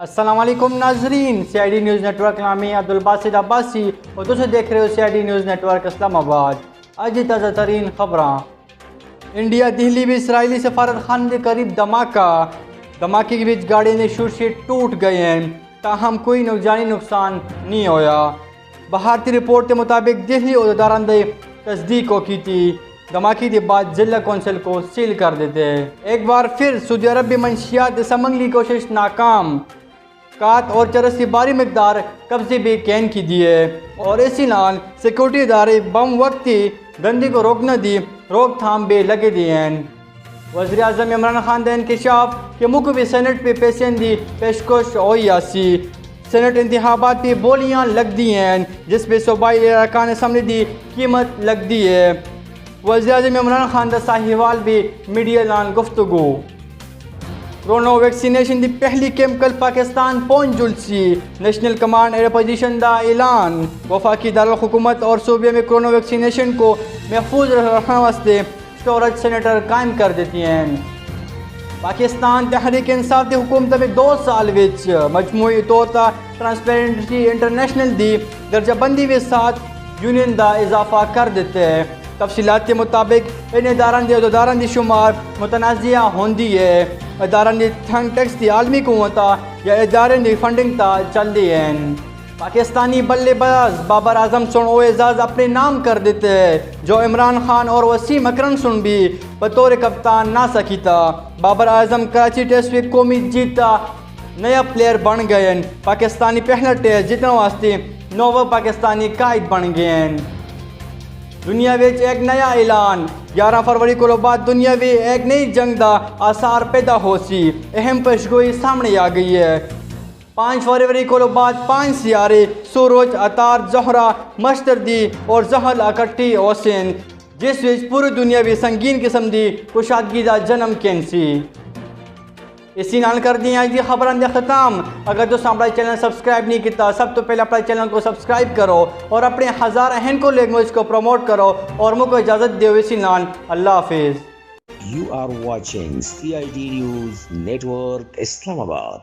السلام علیکم ناظرین، C I D news network نامی عبدالباسط عباسی اور تسی دیکھ رہے ہو C I D news network Islamabad. آج تازہ ترین خبراں۔ انڈیا دہلی میں اسرائیلی سفارت خانے کے قریب دھماکے کے بیچ گاڑی نے شیٹ ٹوٹ گئے ہیں، تاہم کوئی جانی نقصان نہیں ہویا۔ بھارتی رپورٹ کے مطابق دہلی عہدیداران نے تصدیق کی تھی، دھماکے کے بعد ضلع کونسل کو سیل کر دیتے۔ ایک بار پھر سعودی عرب میں منشیات سمگلنگ کی کوشش ناکام، کات اور چرس کی باری مقدار قبضے بھی کین کی دیے، اور اسی نال سیکورٹی ادارے بم وقتی دھندے کو روکنا دی روک تھام بھی لگے دیے ہیں۔ وزیر اعظم عمران خان کا انکشاف کہ ملک میں سینٹ پہ پیسیں دی پیشکش ہوئی آسی، سینٹ انتخابات پہ بولیاں لگ دی ہیں جس پہ صوبائی ارکان اسمبلی دی قیمت لگ دی ہے۔ وزیر اعظم عمران خان کا ساہیوال بھی میڈیا لان گفتگو۔ کورونا ویکسینیشن دی پہلی کیمپ کل پاکستان پہنچ جلسی، نیشنل کمانڈ ایئر پوزیشن دا اعلان۔ وفاقی دارالحکومت اور صوبے میں کورونا ویکسینیشن کو محفوظ رکھنے واسطے اسٹوریج سینٹر قائم کر دیتی ہیں۔ پاکستان تحریک انصاف دی حکومت میں 2 سال وچ مجموعی طور پر ٹرانسپیرنسی انٹرنیشنل دی درجہ بندی میں 7 یونین دا اضافہ کر دیتے ہیں۔ تفصیلات کے مطابق ان اداران دی شمار متنازعہ ہوندی ہے، اداران دی ٹیکس دی عالمی قوتہ یا اداران دی فنڈنگ تا چل دی ہیں۔ پاکستانی بلے باز بابر اعظم سن وہ اعزاز اپنے نام کر دیتے ہیں جو عمران خان اور وسیم اکرم سن بھی بطور کپتان نہ سکی تھا۔ بابر اعظم کراچی ٹیسٹ میں قومی جیتا نیا پلیئر بن گئے ہیں، پاکستانی پہلا ٹیسٹ جیتنے واسطے 9 پاکستانی قائد بن گئے ہیں۔ دنیا میں ایک نیا اعلان، 11 فروری کو بعد دنیا میں ایک نئی جنگ دا آثار پیدا ہو سی، اہم پیشگوئی سامنے آ گئی ہے۔ 5 فروری کو بعد 5 سیارے سورج، عطارد، زہرہ، مشتری اور زحل اکٹھی ہوسن، جس وچ پوری دنیا بھی سنگین قسم دی کشادگی دا جنم کینسی۔ اسی نال کر دیا جی خبراں دے ختم۔ اگر تو ہمارا چینل سبسکرائب نہیں کیتا، سب تو پہلے اپنے چینل کو سبسکرائب کرو اور اپنے ہزار اہن کو لینگویج کو پروموٹ کرو اور مجھ کو اجازت دیو۔ اسی نال اللہ حافظ۔ You are watching CID News Network Islamabad.